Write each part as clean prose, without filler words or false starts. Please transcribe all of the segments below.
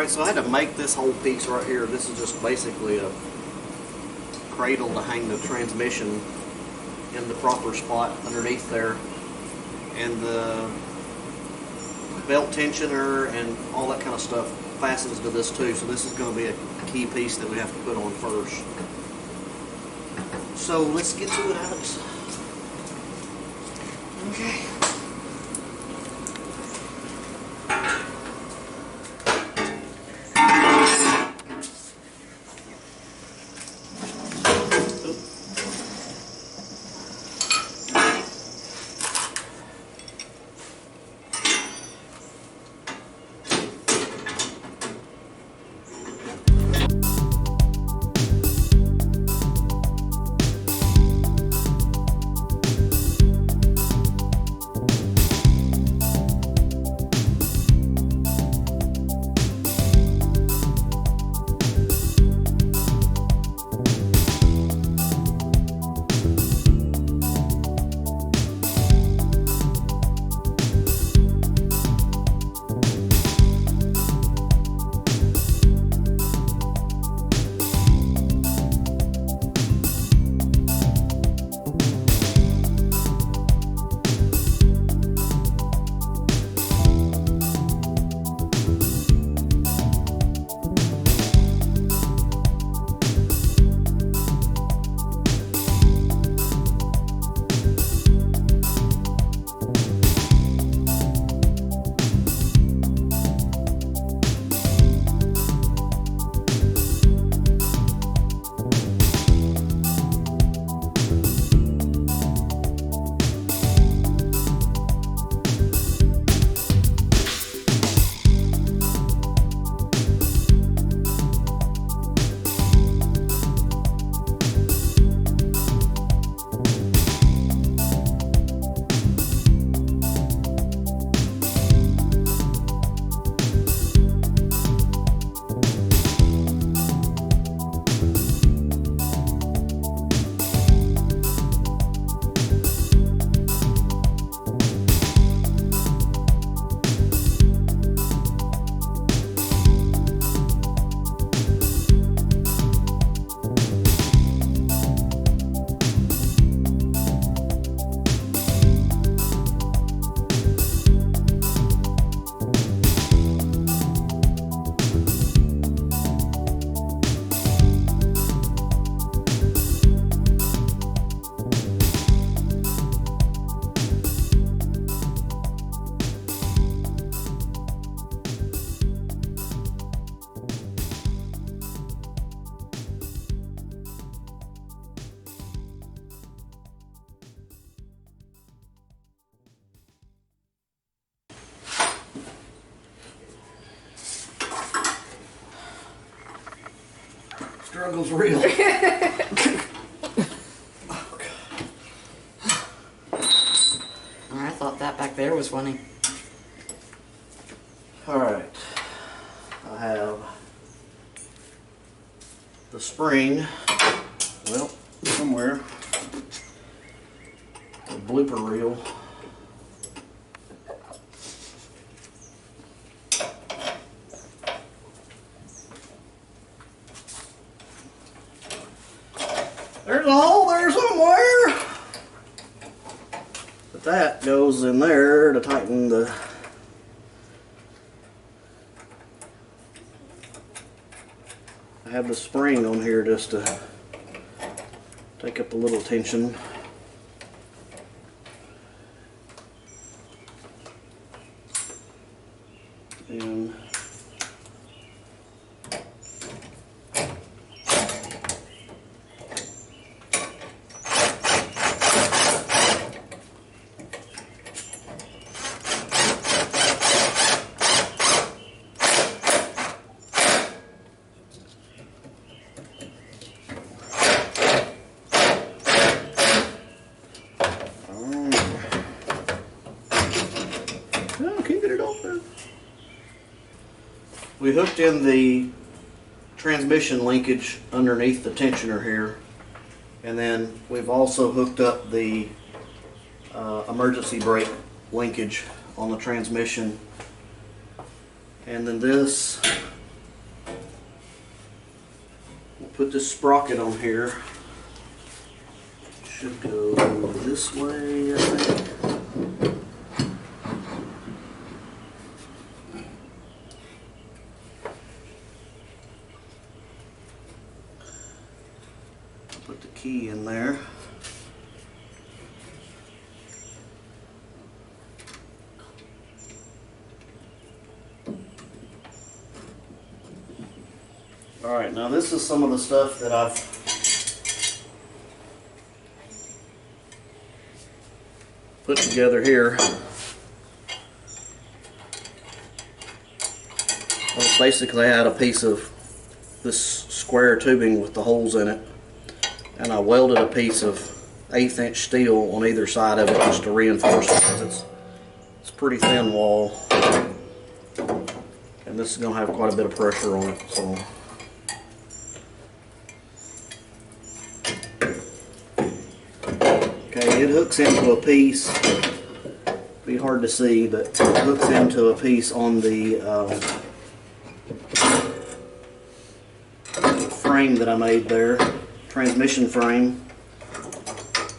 Alright, so I had to make this whole piece right here. This is just basically a cradle to hang the transmission in the proper spot underneath there. And the belt tensioner and all that kind of stuff fastens to this too. So this is going to be a key piece that we have to put on first. So let's get to it, Alex. Okay. Struggle's real. I thought that back there was funny. Alright, I have the spring, well, somewhere, the blooper reel. There's a hole there somewhere! But that goes in there to tighten the I have the spring on here just to take up a little tension. And we hooked in the transmission linkage underneath the tensioner here, and then we've also hooked up the emergency brake linkage on the transmission, and then this We'll put this sprocket on here. Should go this way, I think. Put the key in there. Alright, now this is some of the stuff that I've put together here. Well, basically I had a piece of this square tubing with the holes in it, and I welded a piece of 1/8 inch steel on either side of it just to reinforce it, because it's a pretty thin wall, and this is going to have quite a bit of pressure on it. So okay, it hooks into a piece. Be hard to see, but it hooks into a piece on the frame that I made there, transmission frame,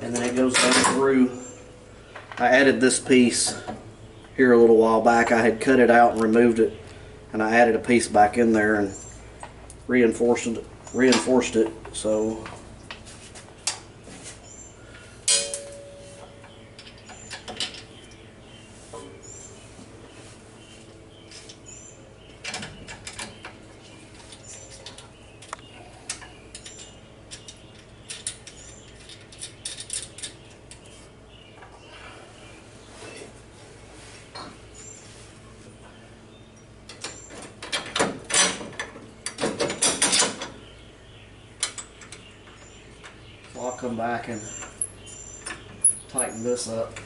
and then it goes down through. I added this piece here a little while back. I had cut it out and removed it, and I added a piece back in there and reinforced it. So I'll come back and tighten this up.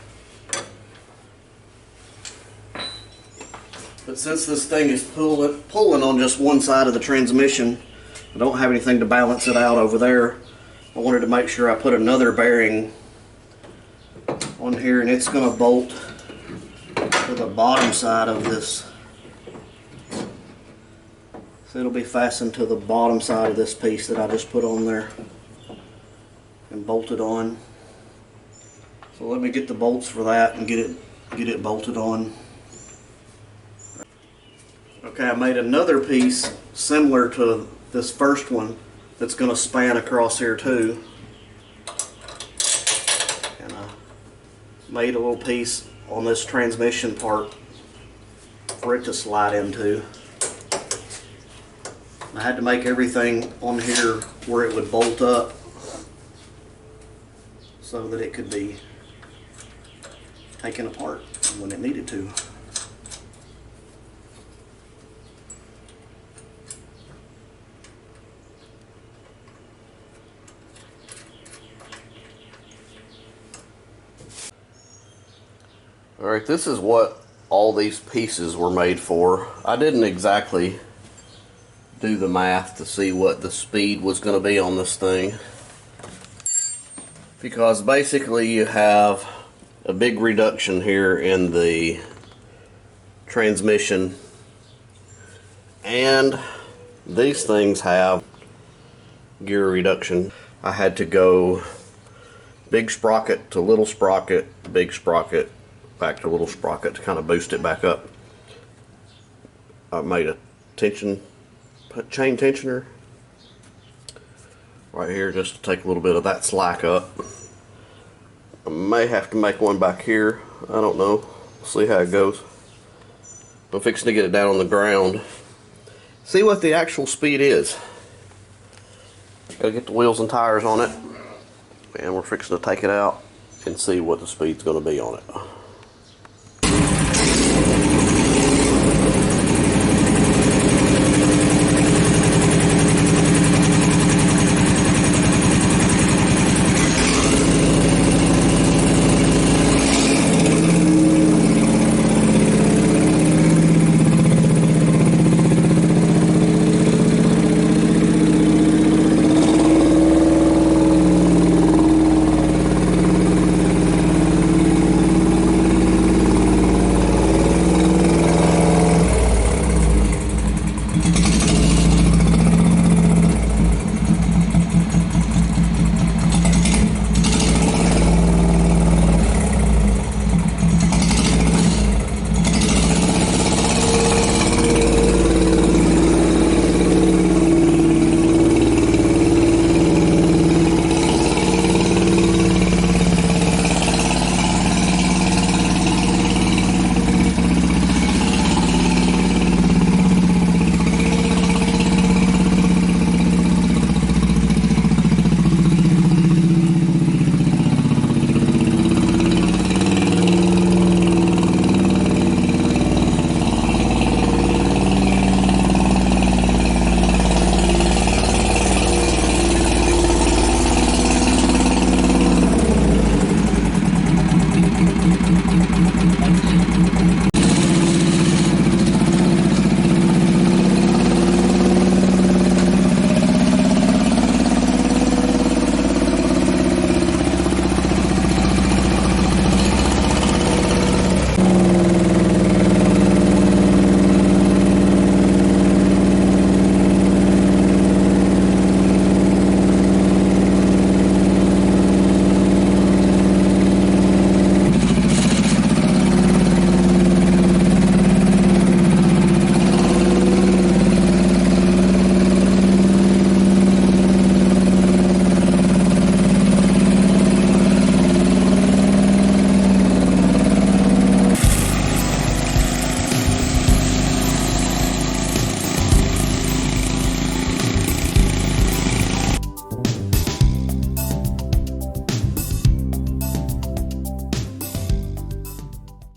But since this thing is pulling on just one side of the transmission, I don't have anything to balance it out over there. I wanted to make sure I put another bearing on here, and it's going to bolt to the bottom side of this. So it'll be fastened to the bottom side of this piece that I just put on there and bolted on. So let me get the bolts for that and get it bolted on. Okay, I made another piece similar to this first one that's going to span across here too. And I made a little piece on this transmission part for it to slide into. I had to make everything on here where it would bolt up so that it could be taken apart when it needed to. Alright, this is what all these pieces were made for. I didn't exactly do the math to see what the speed was going to be on this thing, because basically you have a big reduction here in the transmission, and these things have gear reduction. I had to go big sprocket to little sprocket, big sprocket back to little sprocket to kind of boost it back up. I made a chain tensioner right here just to take a little bit of that slack up. I may have to make one back here. I don't know. We'll see how it goes. I'm fixing to get it down on the ground. See what the actual speed is. Gotta get the wheels and tires on it, and we're fixing to take it out and see what the speed's going to be on it.